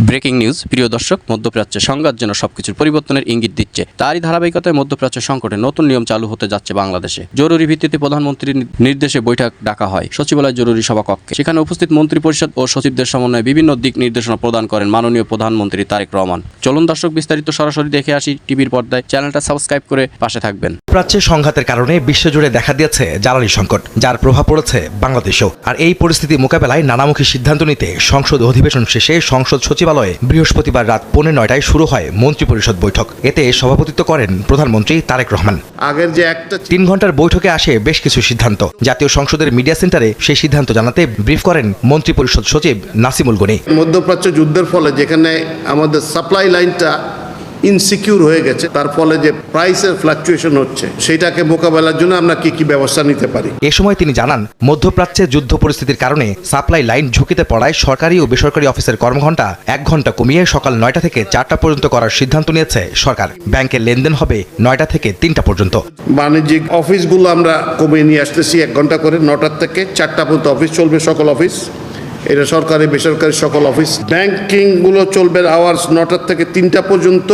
Breaking news. প্রিয় দর্শক, মধ্যপ্রাচ্যে সংঘাত যেন সবকিছুর পরিবর্তনের ইঙ্গিত দিচ্ছে। তারই ধারাবাহিকতায় মধ্যপ্রাচ্য সংকটে নতুন নিয়ম চালু হতে যাচ্ছে বাংলাদেশে। জরুরি ভিত্তিতে প্রধানমন্ত্রীর নির্দেশে বৈঠক ডাকা হয় সচিবালয় জরুরি সভাকক্ষে। সেখানে উপস্থিত মন্ত্রিপরিষদ ও সচিবদের সমন্বয়ে বিভিন্ন দিক নির্দেশনা প্রদান করেন মাননীয় প্রধানমন্ত্রী তারেক রহমান। চলুন দর্শক, বিস্তারিত সরাসরি দেখে আসি টিভির পর্দায়। চ্যানেলটা সাবস্ক্রাইব করে পাশে থাকবেন। প্রাচ্যের সংঘাতের কারণে বিশ্বজুড়ে দেখা দিয়েছে জ্বালানি সংকট, যার প্রভাব পড়েছে বাংলাদেশেও। আর এই পরিস্থিতি মোকাবেলায় নানামুখী সিদ্ধান্ত নিতে সংসদ অধিবেশন শেষে সংসদ সচিবালয়ে বৃহস্পতিবার রাত 9:15টায় শুরু হয় মন্ত্রিপরিষদ বৈঠক। এতে সভাপতিত্ব করেন প্রধানমন্ত্রী তারেক রহমান। আগের যে একটা 3 ঘন্টার বৈঠকে আসে বেশ কিছু সিদ্ধান্ত। জাতীয় সংসদের মিডিয়া সেন্টারে সেই সিদ্ধান্ত জানাতে ব্রিফ করেন মন্ত্রিপরিষদ সচিব নাসিমুল গনি। মধ্যপ্রাচ্য যুদ্ধের ফলে যেখানে আমাদের সাপ্লাই লাইনটা ইনসিকিউর হয়ে গেছে, তার ফলে যে প্রাইসের ফ্লাকচুয়েশন হচ্ছে, সেটাকে মোকাবেলার জন্য আমরা কি ব্যবস্থা নিতে পারি। এ সময় তিনি জানান, মধ্যপ্রাচ্যে যুদ্ধ পরিস্থিতির কারণে সাপ্লাই লাইন ঝুঁকিতে পড়ায় সরকারি ও বেসরকারি অফিসের কর্মঘণ্টা 1 ঘন্টা কমিয়ে সকাল 9টা থেকে 4টা পর্যন্ত করার সিদ্ধান্ত নিয়েছে সরকার। ব্যাংকের লেনদেন হবে 9টা থেকে 3টা পর্যন্ত। বাণিজ্যিক অফিসগুলো আমরা কমিয়ে নিয়ে আসতেছি 1 ঘন্টা করে, 9টার থেকে 4টা পর্যন্ত অফিস চলবে, সকল অফিস। এটা সরকারি বেসরকারি সকল অফিস। ব্যাংকিংগুলো চলবে আওয়ার্স 9টার থেকে 3টা পর্যন্ত,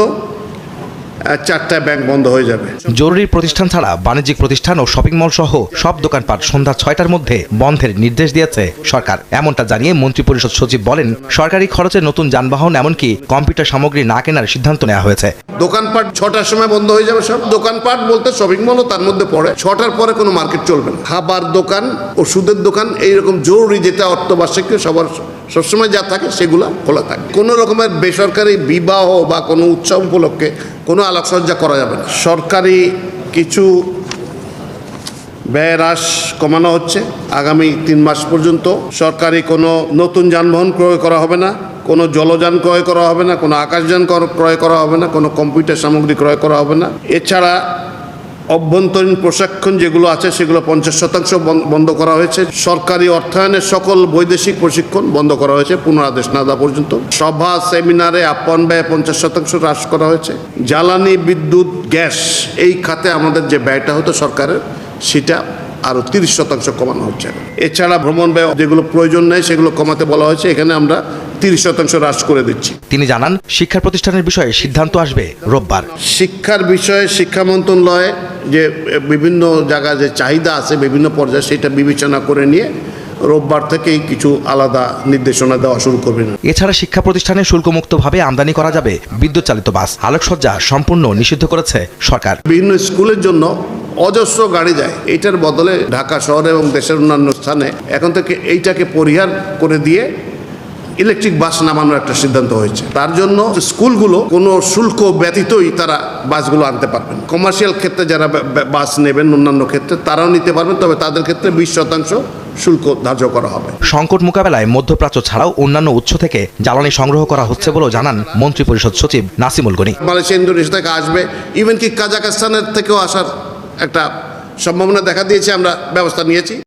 4টায় ব্যাংক বন্ধ হয়ে যাবে। জরুরি প্রতিষ্ঠান ছাড়া বাণিজ্যিক প্রতিষ্ঠান ও শপিং মল সহ সব দোকানপাট সন্ধ্যা 6টার মধ্যে বন্ধের নির্দেশ দিয়েছে সরকার। এমনটা জানিয়ে মন্ত্রিপরিষদ সচিব বলেন, সরকারি খরচে নতুন যানবাহন এমনকি কম্পিউটার সামগ্রী না কেনার সিদ্ধান্ত নেওয়া হয়েছে। দোকানপাট 6টার সময় বন্ধ হয়ে যাবে সব। দোকানপাট বলতে শপিং মলও তার মধ্যে পড়ে। 6টার পরে কোনো মার্কেট চলবে না। খাবার দোকান, ওষুধের দোকান, এইরকম জরুরি যেটা অর্থবার্ষিক সবার সবসময় যা থাকে সেগুলো খোলা থাকে। কোনো রকমের বেসরকারি বিবাহ বা কোনো উৎসব উপলক্ষে কোনো আলোকসজ্জা করা যাবে না। সরকারি কিছু ব্যয় হ্রাস কমানো হচ্ছে আগামী 3 মাস পর্যন্ত। সরকারি কোনো নতুন যানবাহন ক্রয় করা হবে না, কোনো জলযান ক্রয় করা হবে না, কোনো আকাশযান ক্রয় করা হবে না, কোনো কম্পিউটার সামগ্রী ক্রয় করা হবে না। এছাড়া অভ্যন্তরীণ প্রশিক্ষণ যেগুলো আছে সেগুলো 50% বন্ধ করা হয়েছে। সরকারি অর্থায়নের সকল বৈদেশিক প্রশিক্ষণ বন্ধ করা হয়েছে পুনরাদেশ না দেওয়া পর্যন্ত। সভা সেমিনারে আপ্যায়ন ব্যয় 50% হ্রাস করা হয়েছে। জ্বালানি, বিদ্যুৎ, গ্যাস এই খাতে আমাদের যে ব্যয়টা হতো সরকারের, সেটা আরও 30% কমানো হচ্ছে। এছাড়া ভ্রমণ ব্যয় যেগুলো প্রয়োজন নেই সেগুলো কমাতে বলা হয়েছে, এখানে আমরা 30% হ্রাস করে দিচ্ছি। তিনি জানান, শিক্ষা প্রতিষ্ঠানের বিষয়ে সিদ্ধান্ত আসবে রোববার। শিক্ষার বিষয়ে শিক্ষা মন্ত্রণালয়ে যে বিভিন্ন জায়গায় যে চাহিদা আছে বিভিন্ন পর্যায়ে, সেটা বিবেচনা করে নিয়ে রোববার থেকেই কিছু আলাদা নির্দেশনা দেওয়া শুরু করবেন। এছাড়া শিক্ষা প্রতিষ্ঠানে শুল্কমুক্তভাবে আমদানি করা যাবে বিদ্যুৎ চালিত বাস। আলোকসজ্জা সম্পূর্ণ নিষিদ্ধ করেছে সরকার। বিভিন্ন স্কুলের জন্য অজস্র গাড়ি যায়, এইটার বদলে ঢাকা শহরে এবং দেশের অন্যান্য স্থানে এখন থেকে এইটাকে পরিহার করে দিয়ে ইলেকট্রিক বাস নামানোর একটা সিদ্ধান্ত হয়েছে। তার জন্য স্কুলগুলো কোনো শুল্ক ব্যতীতই তারা বাসগুলো আনতে পারবেন। কমার্শিয়াল ক্ষেত্রে যারা বাস নেবেন, অন্যান্য ক্ষেত্রে তারাও নিতে পারবেন, তবে তাদের ক্ষেত্রে 20% শুল্ক ধার্য করা হবে। সংকট মোকাবেলায় মধ্যপ্রাচ্য ছাড়াও অন্যান্য উৎস থেকে জ্বালানি সংগ্রহ করা হচ্ছে বলেও জানান মন্ত্রিপরিষদ সচিব নাসিমুল গনি। মালয়েশিয়া, ইন্দোনেশিয়া থেকে আসবে, ইভেন কি কাজাকস্তানের থেকেও আসার একটা সম্ভাবনা দেখা দিয়েছে, আমরা ব্যবস্থা নিয়েছি।